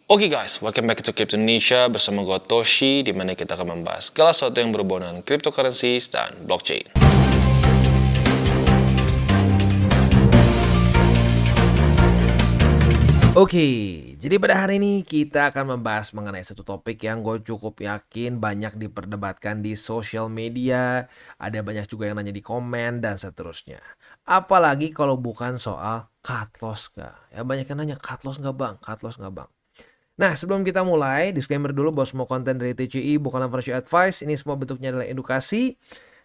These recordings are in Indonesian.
Oke guys, welcome back to Crypto Indonesia bersama gue Toshi, di mana kita akan membahas segala sesuatu yang berhubungan dengan cryptocurrencies dan blockchain. Oke, jadi pada hari ini kita akan membahas mengenai satu topik yang gue cukup yakin banyak diperdebatkan di sosial media, ada banyak juga yang nanya di komen dan seterusnya. Apalagi kalau bukan soal cut loss nggak? Ya banyak yang nanya cut loss nggak bang, cut loss nggak bang? Nah sebelum kita mulai, disclaimer dulu bahwa semua konten dari TCI bukanlah financial advice, ini semua bentuknya adalah edukasi.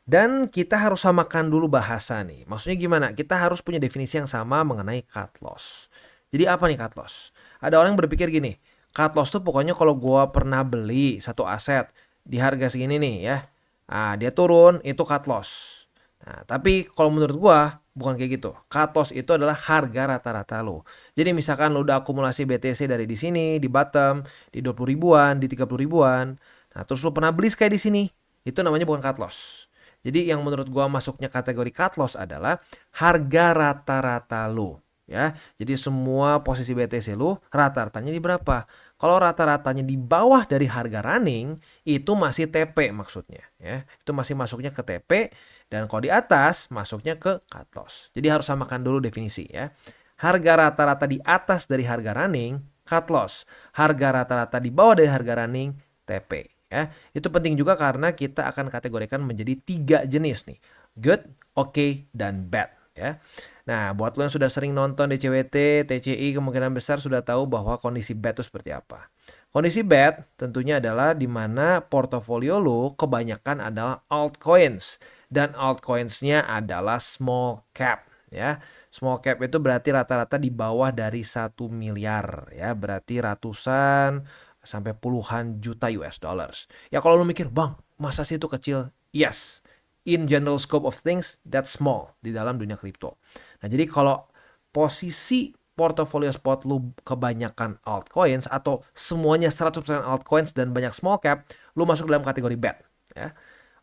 Dan kita harus samakan dulu bahasa nih. Maksudnya gimana? Kita harus punya definisi yang sama mengenai cut loss. Jadi apa nih cut loss? Ada orang yang berpikir gini, cut loss tuh pokoknya kalau gua pernah beli satu aset di harga segini nih ya. Nah, dia turun itu cut loss. Nah, tapi kalau menurut gua bukan kayak gitu. Cut loss itu adalah harga rata-rata lo. Jadi misalkan lo udah akumulasi BTC dari di sini, di bottom, di 20 ribuan, di 30 ribuan. Nah, terus lo pernah beli sekali di sini. Itu namanya bukan cut loss. Jadi yang menurut gua masuknya kategori cut loss adalah harga rata-rata lo. Ya, jadi semua posisi BTC lu rata-ratanya di berapa? Kalau rata-ratanya di bawah dari harga running, itu masih TP maksudnya ya. Itu masih masuknya ke TP, dan kalau di atas masuknya ke cut loss. Jadi harus samakan dulu definisi ya. Harga rata-rata di atas dari harga running, cut loss. Harga rata-rata di bawah dari harga running, TP ya. Itu penting juga karena kita akan kategorikan menjadi 3 jenis nih. Good, okay, dan bad ya. Nah, buat lo yang sudah sering nonton DCWT, TCI, kemungkinan besar sudah tahu bahwa kondisi bad itu seperti apa. Kondisi bad tentunya adalah di mana portofolio lo kebanyakan adalah altcoins. Dan altcoins-nya adalah small cap. Ya, small cap itu berarti rata-rata di bawah dari 1 miliar. Ya, berarti ratusan sampai puluhan juta US dollars. Ya kalau lo mikir, bang, masa sih itu kecil? Yes. In general scope of things, that's small di dalam dunia kripto. Nah, jadi kalau posisi portofolio spot lu kebanyakan altcoins atau semuanya 100% altcoins dan banyak small cap, lu masuk dalam kategori bad ya.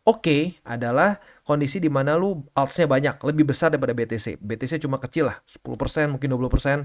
Oke, adalah kondisi di mana lu altsnya banyak, lebih besar daripada BTC. BTC cuma kecil lah, 10%, mungkin 20%.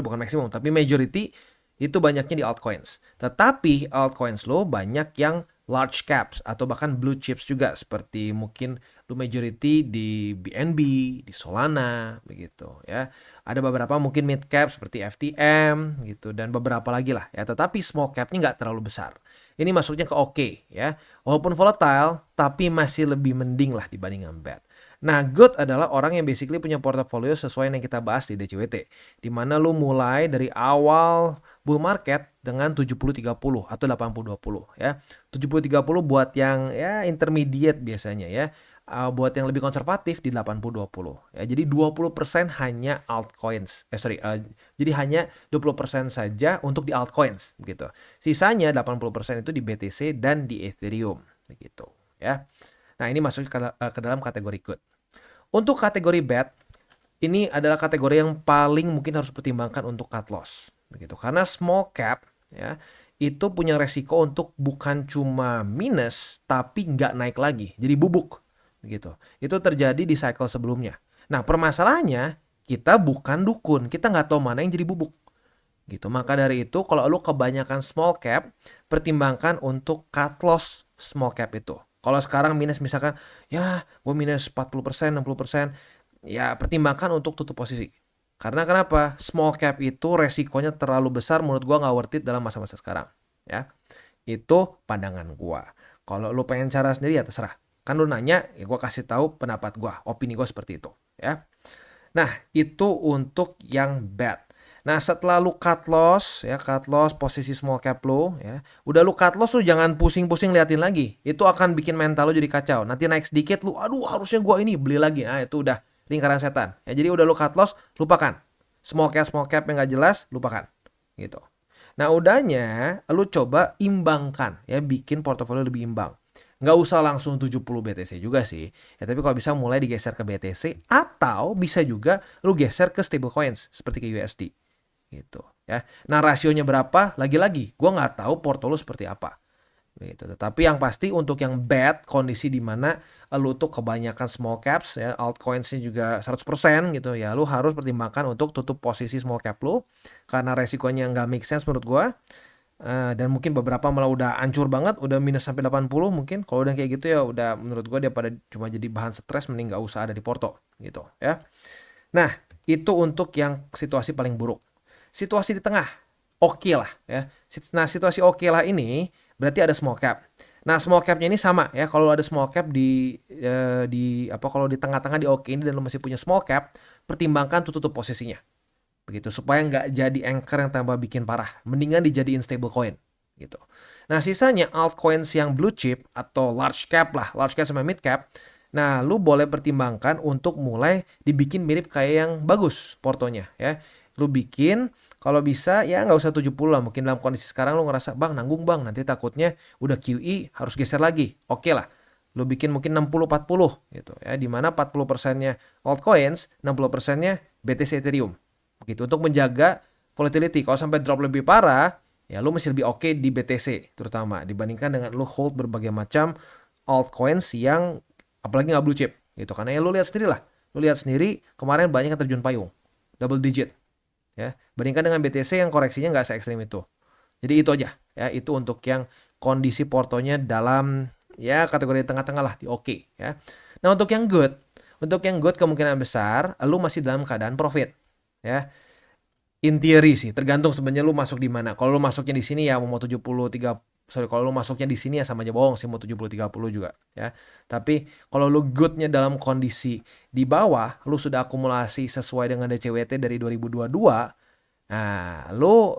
Bukan maksimum, tapi majority itu banyaknya di altcoins. Tetapi altcoins lo banyak yang large caps atau bahkan blue chips juga, seperti mungkin lu majority di BNB, di Solana begitu ya. Ada beberapa mungkin mid cap seperti FTM gitu dan beberapa lagi lah ya, tetapi small capnya nggak terlalu besar. Ini masuknya ke oke ya. Walaupun volatile tapi masih lebih mending lah dibandingkan bad. Nah, good adalah orang yang basically punya portofolio sesuai yang kita bahas di DCWT. Di mana lu mulai dari awal bull market dengan 70-30 atau 80-20 ya. 70-30 buat yang ya intermediate biasanya ya. Buat yang lebih konservatif di 80-20 ya. Jadi 20% hanya altcoins. Jadi hanya 20% saja untuk di altcoins begitu. Sisanya 80% itu di BTC dan di Ethereum begitu ya. Nah, ini masuk ke dalam kategori good. Untuk kategori bad, ini adalah kategori yang paling mungkin harus pertimbangkan untuk cut loss begitu. Karena small cap ya, itu punya resiko untuk bukan cuma minus tapi nggak naik lagi, jadi bubuk begitu. Itu terjadi di cycle sebelumnya. Nah, permasalahannya kita bukan dukun, kita nggak tahu mana yang jadi bubuk gitu. Maka dari itu kalau lu kebanyakan small cap, pertimbangkan untuk cut loss small cap itu. Kalau sekarang minus misalkan, ya gue minus 40%, 60%, ya pertimbangkan untuk tutup posisi. Karena kenapa? Small cap itu resikonya terlalu besar, menurut gue gak worth it dalam masa-masa sekarang. Ya, itu pandangan gue. Kalau lu pengen cara sendiri ya terserah. Kan lu nanya, ya gue kasih tahu pendapat gue, opini gue seperti itu. Ya. Nah, itu untuk yang bad. Nah, setelah lu cut loss posisi small cap lu ya. Udah lu cut loss, lu jangan pusing-pusing liatin lagi. Itu akan bikin mental lu jadi kacau. Nanti naik sedikit lu, aduh harusnya gua ini beli lagi. Nah, itu udah lingkaran setan. Ya, jadi udah lu cut loss, lupakan. Small cap yang gak jelas, lupakan. Gitu. Nah, udahnya lu coba imbangkan ya, bikin portofolio lebih imbang. Nggak usah langsung 70 BTC juga sih. Ya, tapi kalau bisa mulai digeser ke BTC atau bisa juga lu geser ke stablecoins seperti ke USD. Gitu ya. Nah, rasionya berapa? Lagi-lagi, gue nggak tahu portfolio seperti apa. Gitu. Tetapi yang pasti untuk yang bad kondisi di mana lu tuh kebanyakan small caps ya, altcoins-nya juga 100% gitu ya, lu harus pertimbangkan untuk tutup posisi small cap lu karena resikonya nggak make sense menurut gua. Dan mungkin beberapa malah udah hancur banget, udah minus sampai 80 mungkin. Kalau udah kayak gitu ya udah menurut gua daripada cuma jadi bahan stres mending nggak usah ada di porto gitu ya. Nah, itu untuk yang situasi paling buruk. Situasi di tengah, oke lah ya. Nah, situasi oke lah ini berarti ada small cap. Nah, small capnya ini sama ya. Kalau ada small cap di apa kalau di tengah-tengah di oke ini dan lu masih punya small cap, pertimbangkan tutup posisinya. Begitu supaya nggak jadi anchor yang tambah bikin parah. Mendingan dijadiin stable coin gitu. Nah, sisanya altcoins yang blue chip atau large cap lah, large cap sama mid cap. Nah, lu boleh pertimbangkan untuk mulai dibikin mirip kayak yang bagus portonya ya. Lu bikin kalau bisa ya nggak usah 70 lah. Mungkin dalam kondisi sekarang lu ngerasa, bang nanggung bang, nanti takutnya udah QE harus geser lagi. Oke lah, lu bikin mungkin 60-40 gitu ya. Dimana 40%-nya altcoins, 60%-nya BTC Ethereum. Begitu untuk menjaga volatility. Kalau sampai drop lebih parah, ya lu masih lebih oke di BTC terutama dibandingkan dengan lu hold berbagai macam altcoins yang apalagi nggak blue chip gitu. Karena ya lu lihat sendiri lah, lu lihat sendiri kemarin banyak yang terjun payung double digit ya, bandingkan dengan BTC yang koreksinya nggak se ekstrim itu. Jadi itu aja ya, itu untuk yang kondisi portonya dalam ya kategori tengah-tengah lah di oke ya. Nah untuk yang good kemungkinan besar lu masih dalam keadaan profit ya. In theory sih, tergantung sebenarnya lu masuk di mana. Kalau lu masuknya di sini ya mau 70-30, kalau lu masuknya di sini ya sama aja bohong sih, mau 70-30 juga ya. Tapi kalau lu goodnya dalam kondisi di bawah, lu sudah akumulasi sesuai dengan DCWT dari 2022, nah lu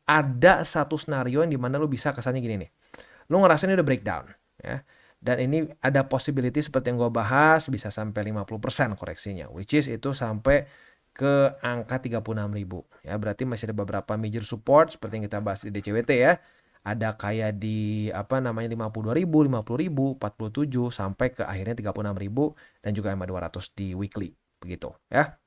ada satu scenario yang dimana lu bisa kesannya gini nih. Lu ngerasain ini udah breakdown ya. Dan ini ada possibility seperti yang gue bahas bisa sampai 50% koreksinya, which is itu sampai ke angka 36.000 ya. Berarti masih ada beberapa major support seperti yang kita bahas di DCWT ya. Ada kayak di apa namanya 52.000, 50.000, 47 sampai ke akhirnya 36.000 dan juga MA 200 di weekly begitu ya.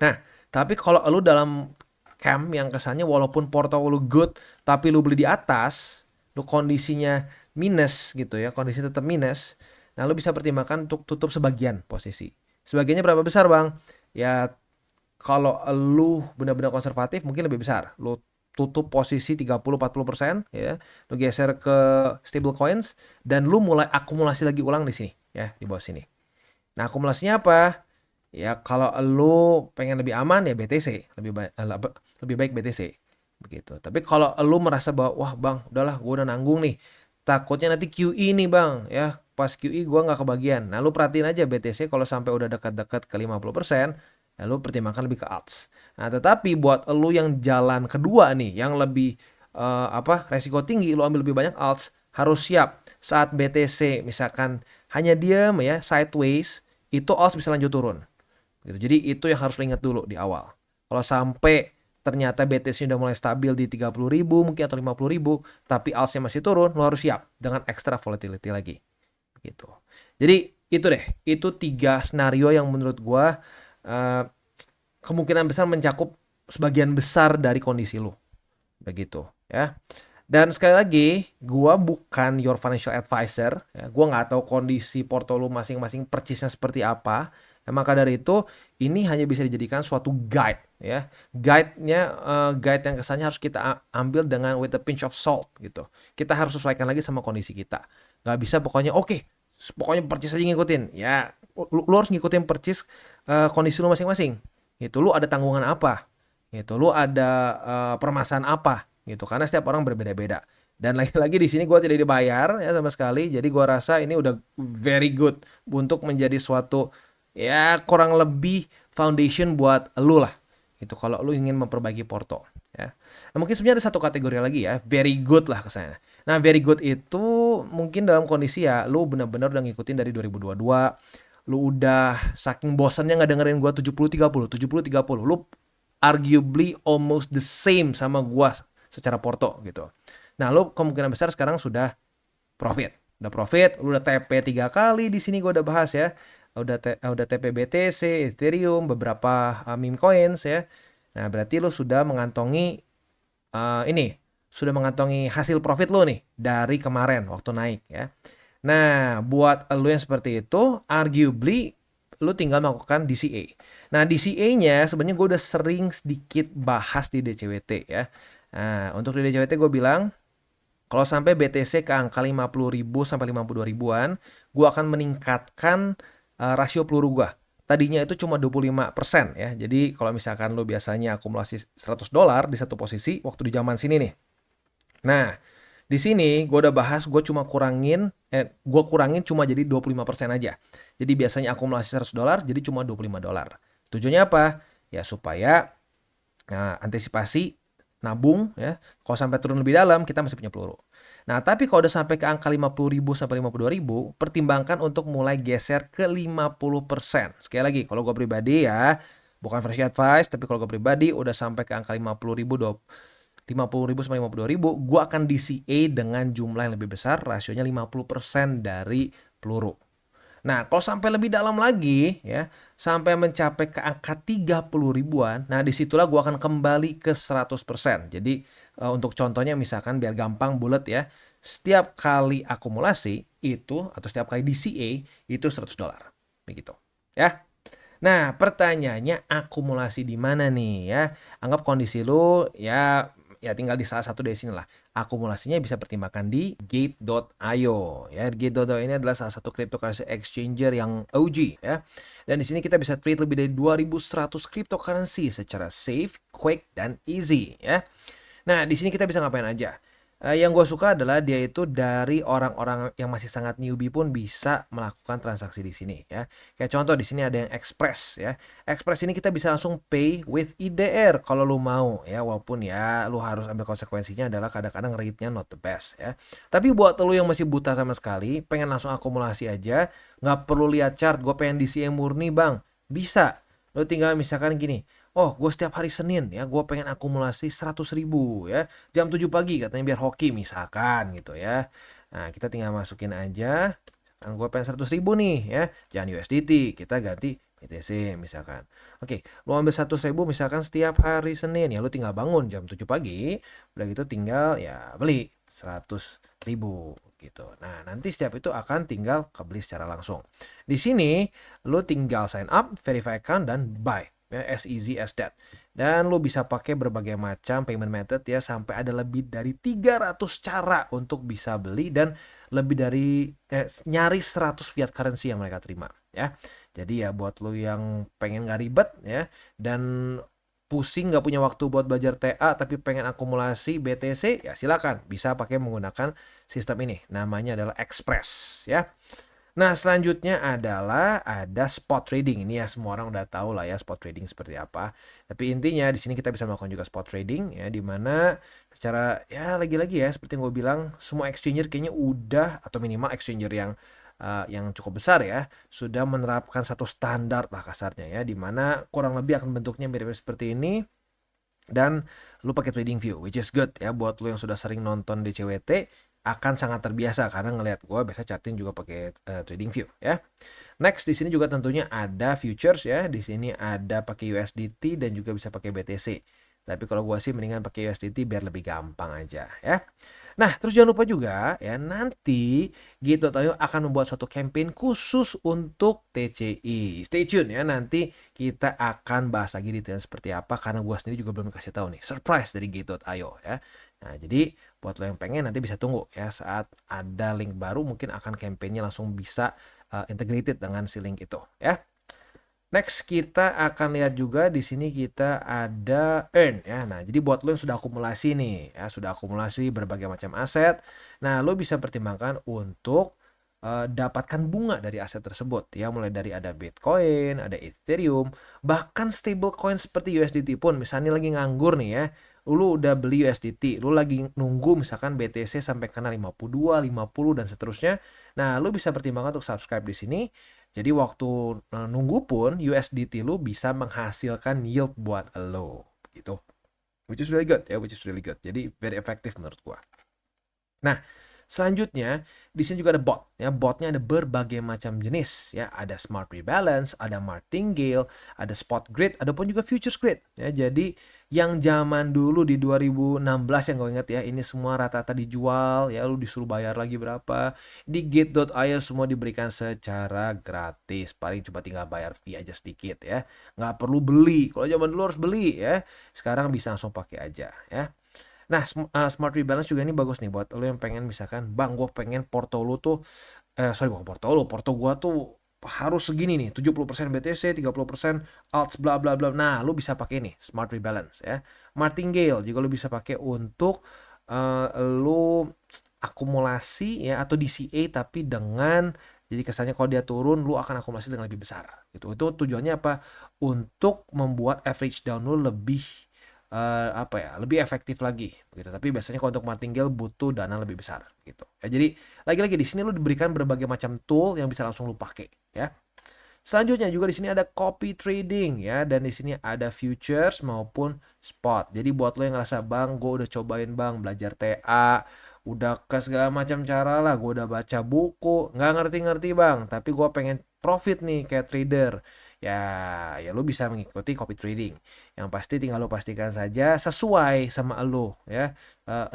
Nah, tapi kalau lu dalam camp yang kesannya walaupun porto lu good tapi lu beli di atas, lu kondisinya minus gitu ya, kondisi tetap minus. Nah, lu bisa pertimbangkan untuk tutup sebagian posisi. Sebagiannya berapa besar, Bang? Ya kalau lu benar-benar konservatif mungkin lebih besar. Lu tutup posisi 30-40% ya. Lu geser ke stable coins dan lu mulai akumulasi lagi ulang di sini ya, di bawah sini. Nah, akumulasinya apa? Ya kalau lu pengen lebih aman ya BTC, lebih baik BTC begitu. Tapi kalau lu merasa bahwa wah Bang, udahlah gua udah nanggung nih. Takutnya nanti QE nih Bang, ya pas QE gua nggak kebagian. Nah, lu perhatiin aja BTC kalau sampai udah dekat-dekat ke 50%, ya lu pertimbangkan lebih ke alts. Nah, tetapi buat lu yang jalan kedua nih, yang lebih resiko tinggi, lu ambil lebih banyak alts, harus siap saat BTC misalkan hanya diam ya sideways, itu alts bisa lanjut turun. Gitu. Jadi itu yang harus lo ingat dulu di awal. Kalau sampai ternyata BTC udah mulai stabil di 30.000 mungkin atau 50.000, tapi alts-nya masih turun, lo harus siap dengan extra volatility lagi. Gitu. Jadi itu deh, itu 3 skenario yang menurut gua kemungkinan besar mencakup sebagian besar dari kondisi lo. Begitu ya. Dan sekali lagi, gua bukan your financial advisor, ya. Gua nggak tahu kondisi porto lu masing-masing persisnya seperti apa. Ya, maka dari itu, ini hanya bisa dijadikan suatu guide, ya. Guide yang kesannya harus kita ambil dengan with a pinch of salt, gitu. Kita harus sesuaikan lagi sama kondisi kita. Nggak bisa pokoknya, pokoknya percis aja ngikutin. Ya, lu harus ngikutin percis kondisi lu masing-masing. Gitu, lu ada tanggungan apa? Gitu, lu ada permasalahan apa? Gitu, karena setiap orang berbeda-beda. Dan lagi-lagi di sini gue tidak dibayar ya sama sekali, jadi gue rasa ini udah very good untuk menjadi suatu ya kurang lebih foundation buat lu lah. Itu kalau lu ingin memperbaiki porto ya. Nah, mungkin sebenarnya ada satu kategori lagi ya, very good lah kesana. Nah, very good itu mungkin dalam kondisi ya lu benar-benar udah ngikutin dari 2022, lu udah saking bosannya nggak dengerin gue 70-30, 70-30, lu arguably almost the same sama gue secara porto gitu. Nah, lu kemungkinan besar sekarang sudah profit. Udah profit, lu udah TP 3 kali di sini gue udah bahas ya. Udah TP BTC, Ethereum, beberapa meme coins ya. Nah, berarti lu sudah mengantongi ini sudah mengantongi hasil profit lo nih dari kemarin waktu naik ya. Nah, buat lo yang seperti itu, arguably lo tinggal melakukan DCA. Nah, DCA-nya sebenarnya gue udah sering sedikit bahas di DCWT ya. Nah, untuk di DCWT gue bilang, kalau sampai BTC ke angka 50.000 sampai 52 ribuan, gue akan meningkatkan rasio peluru gue. Tadinya itu cuma 25% ya. Jadi kalau misalkan lo biasanya akumulasi $100 di satu posisi waktu di zaman sini nih. Nah, di sini gue udah bahas gue kurangin cuma jadi 25% aja. Jadi biasanya akumulasi $100 jadi cuma $25. Tujuannya apa? Ya supaya antisipasi nabung ya. Kalau sampai turun lebih dalam kita masih punya peluru. Nah, tapi kalau udah sampai ke angka 50.000 sampai 52.000, pertimbangkan untuk mulai geser ke 50%. Sekali lagi, kalau gue pribadi ya, bukan fresh advice, tapi kalau gue pribadi udah sampai ke angka 50.000 sampai 52.000, gue akan DCA dengan jumlah yang lebih besar, rasionya 50% dari peluru. Nah, kalau sampai lebih dalam lagi ya, sampai mencapai ke angka 30 ribuan, nah disitulah gue akan kembali ke 100%. Jadi untuk contohnya misalkan biar gampang bulat ya, setiap kali akumulasi itu atau setiap kali DCA itu $100. Begitu. Ya. Nah, pertanyaannya akumulasi di mana nih ya? Anggap kondisi lu ya tinggal di salah satu dari sini lah. Akumulasinya bisa pertimbangkan di Gate.io ya. Gate.io ini adalah salah satu cryptocurrency exchanger yang OG ya. Dan di sini kita bisa trade lebih dari 2.100 cryptocurrency secara safe, quick dan easy ya. Nah, di sini kita bisa ngapain aja? Yang gue suka adalah dia itu dari orang-orang yang masih sangat newbie pun bisa melakukan transaksi di sini ya. Kayak contoh di sini ada yang Express ya. Express ini kita bisa langsung pay with IDR kalau lu mau ya, walaupun ya lu harus ambil konsekuensinya adalah kadang-kadang rate-nya not the best ya. Tapi buat lu yang masih buta sama sekali, pengen langsung akumulasi aja, nggak perlu lihat chart, gue pengen DCA murni bang, bisa. Lu tinggal misalkan gini, oh gue setiap hari Senin ya gue pengen akumulasi 100.000 ya, jam 7 pagi katanya biar hoki misalkan gitu ya. Nah kita tinggal masukin aja, gue pengen 100.000 nih ya, jangan USDT, kita ganti BTC misalkan. Oke, lu ambil 100.000 misalkan setiap hari Senin ya, lu tinggal bangun jam 7 pagi, udah gitu tinggal ya beli 100.000 gitu. Nah, nanti setiap itu akan tinggal kebeli secara langsung. Di sini lu tinggal sign up, verify account dan buy. Ya, as easy as that. Dan lu bisa pakai berbagai macam payment method ya, sampai ada lebih dari 300 cara untuk bisa beli dan lebih dari nyaris 100 fiat currency yang mereka terima ya. Jadi ya buat lu yang pengen gak ribet ya dan pusing nggak punya waktu buat belajar TA tapi pengen akumulasi BTC ya silakan bisa pakai menggunakan sistem ini, namanya adalah Express ya. Nah selanjutnya adalah ada spot trading. Ini ya semua orang udah tahu lah ya spot trading seperti apa. Tapi intinya di sini kita bisa melakukan juga spot trading ya, dimana secara ya lagi-lagi ya seperti yang gue bilang semua exchanger kayaknya udah, atau minimal exchanger yang cukup besar ya sudah menerapkan satu standar lah kasarnya ya, dimana kurang lebih akan bentuknya mirip seperti ini. Dan lu pakai trading view which is good ya, buat lu yang sudah sering nonton DCWT akan sangat terbiasa karena ngelihat gue biasa charting juga pakai trading view ya. Next di sini juga tentunya ada futures ya. Di sini ada pakai USDT dan juga bisa pakai BTC. Tapi kalau gue sih mendingan pakai USDT biar lebih gampang aja ya. Nah, terus jangan lupa juga ya, nanti Gate.io akan membuat suatu campaign khusus untuk TCI. Stay tune ya, nanti kita akan bahas lagi detailnya seperti apa karena gue sendiri juga belum kasih tahu nih. Surprise dari Gate.io ya. Nah, jadi buat lo yang pengen nanti bisa tunggu ya, saat ada link baru mungkin akan campaignnya langsung bisa integrated dengan si link itu ya. Next kita akan lihat juga di sini kita ada earn ya. Nah, jadi buat lo yang sudah akumulasi nih ya, sudah akumulasi berbagai macam aset. Nah, lo bisa pertimbangkan untuk dapatkan bunga dari aset tersebut ya, mulai dari ada Bitcoin, ada Ethereum, bahkan stable coin seperti USDT pun. Misalnya lagi nganggur nih ya, lu udah beli USDT, lu lagi nunggu misalkan BTC sampai kena 52, 50 dan seterusnya. Nah, lu bisa pertimbangkan untuk subscribe di sini. Jadi waktu nunggu pun USDT lu bisa menghasilkan yield buat lo gitu. Which is really good ya, which is really good. Jadi very effective menurut gua. Nah, selanjutnya di sini juga ada bot ya. Botnya ada berbagai macam jenis ya. Ada smart rebalance, ada martingale, ada spot grid, ada pun juga futures grid ya. Jadi Yang zaman dulu di 2016 yang gue inget ya, ini semua rata-rata dijual ya, lu disuruh bayar lagi berapa. Di Gate.io semua diberikan secara gratis, paling cuma tinggal bayar fee aja sedikit ya, nggak perlu beli. Kalau zaman dulu harus beli ya, sekarang bisa langsung pakai aja ya. Nah, Smart Rebalance juga ini bagus nih buat lo yang pengen misalkan, bang gue pengen porto lu tuh, sorry bukan porto lu, porto gua tuh harus segini nih, 70% BTC, 30% alts bla bla bla. Nah, lu bisa pakai nih Smart Rebalance ya. Martingale juga lu bisa pakai untuk lu akumulasi ya, atau DCA tapi dengan, jadi kesannya kalau dia turun lu akan akumulasi dengan lebih besar gitu. Itu tujuannya apa? Untuk membuat average down lu lebih apa ya, lebih efektif lagi gitu. Tapi biasanya kalau untuk martingale butuh dana lebih besar gitu ya. Jadi lagi-lagi di sini lu diberikan berbagai macam tool yang bisa langsung lu pakai ya. Selanjutnya juga di sini ada copy trading ya, dan di sini ada futures maupun spot. Jadi buat lo yang ngerasa, bang gue udah cobain bang belajar TA, udah ke segala macam cara lah, gue udah baca buku, nggak ngerti-ngerti bang, tapi gue pengen profit nih kayak trader. Ya lo bisa mengikuti copy trading. Yang pasti tinggal lo pastikan saja sesuai sama lo ya,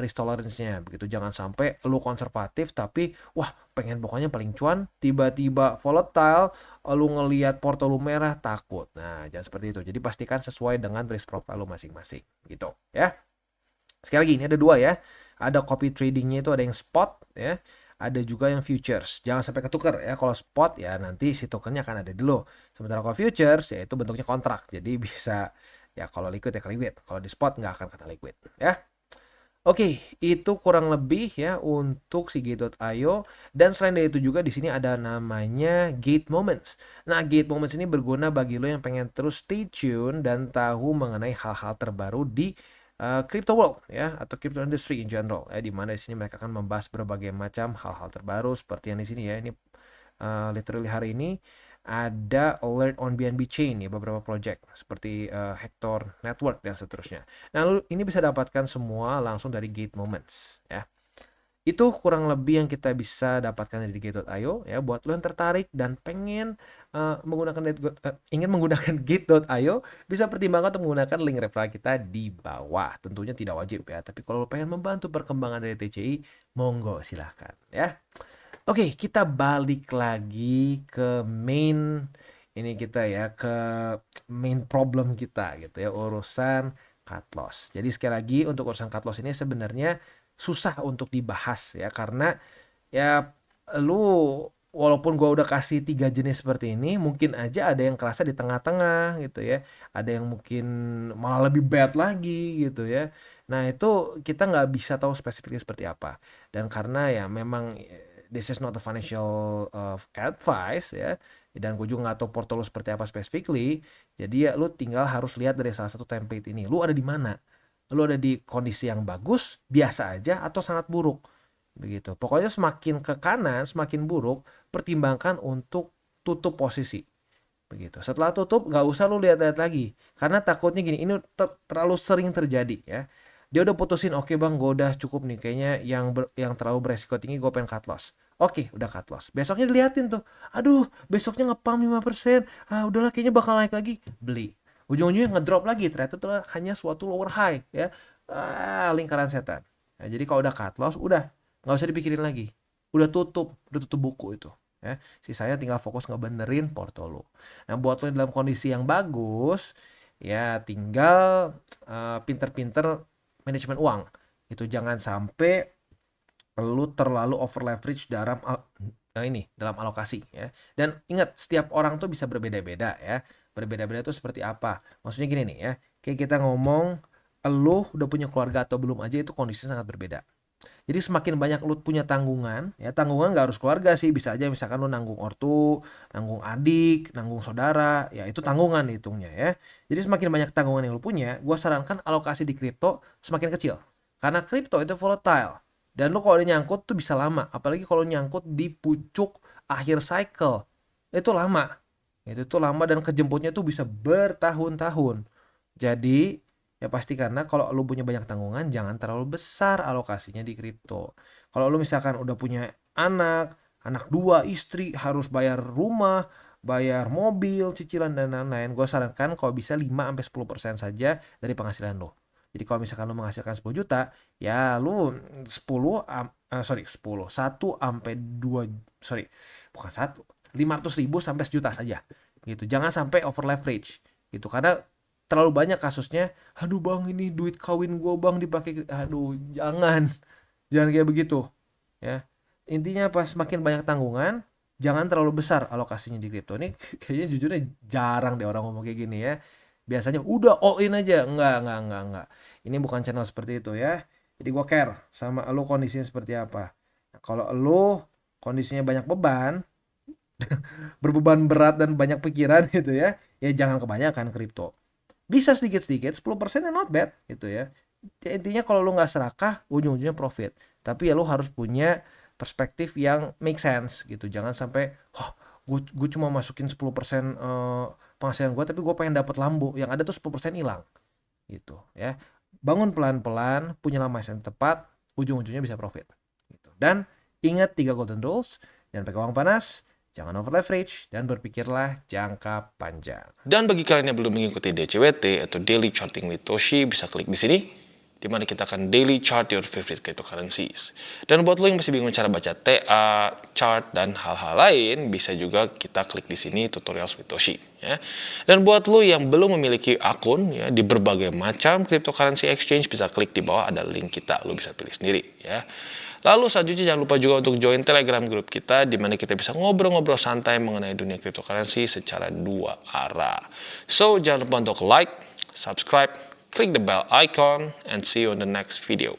risk tolerance-nya begitu. Jangan sampai lo konservatif tapi wah pengen pokoknya paling cuan, tiba-tiba volatile, lu ngelihat porto lu merah takut. Nah, jangan seperti itu. Jadi pastikan sesuai dengan risk profile lu masing-masing gitu ya. Sekali lagi ini ada dua ya. Ada copy tradingnya itu ada yang spot ya. Ada juga yang futures. Jangan sampai ketukar ya. Kalau spot ya nanti si tokennya akan ada dulu. Sementara kalau futures ya itu bentuknya kontrak. Jadi bisa ya kalau liquid ya ke liquid. Kalau di spot nggak akan kena liquid ya. Oke, itu kurang lebih ya untuk si Gate.io, dan selain dari itu juga di sini ada namanya Gate Moments. Nah, Gate Moments ini berguna bagi lo yang pengen terus stay tune dan tahu mengenai hal-hal terbaru di crypto world ya, atau crypto industry in general ya, di mana di sini mereka akan membahas berbagai macam hal-hal terbaru seperti yang di sini ya. Ini literally hari ini ada alert on BNB chain ya, beberapa project seperti Hector Network dan seterusnya. Nah, ini bisa dapatkan semua langsung dari Gate Moments ya. Itu kurang lebih yang kita bisa dapatkan dari Gate.io ya. Buat lo yang tertarik dan pengen ingin menggunakan Gate.io, bisa pertimbangkan untuk menggunakan link referral kita di bawah. Tentunya tidak wajib ya, tapi kalau lo pengen membantu perkembangan dari TCI, monggo silahkan ya. Oke, kita balik lagi ke main ini kita ya, ke main problem kita gitu ya, urusan cut loss. Jadi sekali lagi untuk urusan cut loss ini sebenarnya susah untuk dibahas ya, karena ya lu walaupun gua udah kasih 3 jenis seperti ini, mungkin aja ada yang kerasa di tengah-tengah gitu ya. Ada yang mungkin malah lebih bad lagi gitu ya. Nah, itu kita nggak bisa tahu spesifiknya seperti apa. Dan karena ya memang this is not a financial advice ya, dan gue juga nggak tahu porto lu seperti apa specifically, jadi ya lu tinggal harus lihat dari salah satu template ini, lu ada di mana, lu ada di kondisi yang bagus, biasa aja, atau sangat buruk begitu. Pokoknya semakin ke kanan semakin buruk, pertimbangkan untuk tutup posisi begitu. Setelah tutup nggak usah lu lihat-lihat lagi, karena takutnya gini, ini terlalu sering terjadi ya. Dia udah putusin, oke bang gue udah cukup nih kayaknya, yang terlalu beresiko tinggi gue pengen cut loss. Oke, udah cut loss. Besoknya diliatin tuh, aduh besoknya ngepam 5%, udahlah kayaknya bakal naik lagi, beli. Ujung-ujungnya ngedrop lagi, ternyata itu hanya suatu lower high ya. Lingkaran setan. Nah, jadi kalau udah cut loss, udah nggak usah dipikirin lagi, udah tutup buku itu ya. Sisanya tinggal fokus ngebenerin porto lo. Nah, buat lo yang dalam kondisi yang bagus ya, tinggal pinter-pinter manajemen uang. Itu jangan sampai lu terlalu over leverage dalam alokasi ya. Dan ingat, setiap orang tuh bisa berbeda-beda ya. Berbeda-beda itu seperti apa? Maksudnya gini nih ya. Kayak kita ngomong, lu udah punya keluarga atau belum aja, itu kondisinya sangat berbeda. Jadi semakin banyak lu punya tanggungan, ya tanggungan nggak harus keluarga sih, bisa aja misalkan lu nanggung ortu, nanggung adik, nanggung saudara, ya itu tanggungan hitungnya ya. Jadi semakin banyak tanggungan yang lu punya, gua sarankan alokasi di kripto semakin kecil. Karena kripto itu volatile. Dan lu kalau nyangkut tuh bisa lama, apalagi kalau nyangkut di pucuk akhir cycle. Itu lama. Itu tuh lama dan kejemputnya tuh bisa bertahun-tahun. Jadi ya pasti, karena kalau lu punya banyak tanggungan, jangan terlalu besar alokasinya di kripto. Kalau lu misalkan udah punya anak dua, istri, harus bayar rumah, bayar mobil, cicilan dan lain-lain, gue sarankan kalau bisa 5-10% saja dari penghasilan lo. Jadi kalau misalkan lo menghasilkan 10 juta, ya lo 1 sampai 2, bukan 1, 500 ribu sampai sejuta saja. Gitu. Jangan sampai over leverage. Gitu. Karena terlalu banyak kasusnya, aduh bang ini duit kawin gue bang dipakai, aduh jangan. Jangan kayak begitu. Ya. Intinya pas semakin banyak tanggungan, jangan terlalu besar alokasinya di kripto. Ini kayaknya jujurnya jarang deh orang ngomong kayak gini ya. Biasanya udah all in aja. Enggak. Ini bukan channel seperti itu ya. Jadi gue care sama lo kondisinya seperti apa. Nah, kalau lo kondisinya banyak beban, berbeban berat dan banyak pikiran gitu ya jangan kebanyakan kripto. Bisa sedikit-sedikit, 10% not bad gitu ya. Intinya kalau lo nggak serakah, ujung-ujungnya profit. Tapi ya lo harus punya perspektif yang make sense gitu. Jangan sampai, gue cuma masukin 10% penghasilan gue, tapi gue pengen dapat Lambo. Yang ada tuh 10% hilang gitu ya. Bangun pelan-pelan, punya mindset yang tepat, ujung-ujungnya bisa profit gitu. Dan ingat 3 golden rules, jangan pakai uang panas, jangan over leverage, dan berpikirlah jangka panjang. Dan bagi kalian yang belum mengikuti DCWT atau Daily Charting with Toshi, bisa klik di sini, di mana kita akan daily chart your favorite cryptocurrencies. Dan buat lo yang masih bingung cara baca TA, chart, dan hal-hal lain, bisa juga kita klik di sini tutorials with Toshi. Ya. Dan buat lo yang belum memiliki akun ya, di berbagai macam cryptocurrency exchange, bisa klik di bawah ada link kita, lo bisa pilih sendiri. Ya. Lalu selanjutnya jangan lupa juga untuk join Telegram group kita, di mana kita bisa ngobrol-ngobrol santai mengenai dunia cryptocurrency secara 2 arah. So jangan lupa untuk like, subscribe, click the bell icon, and see you on the next video.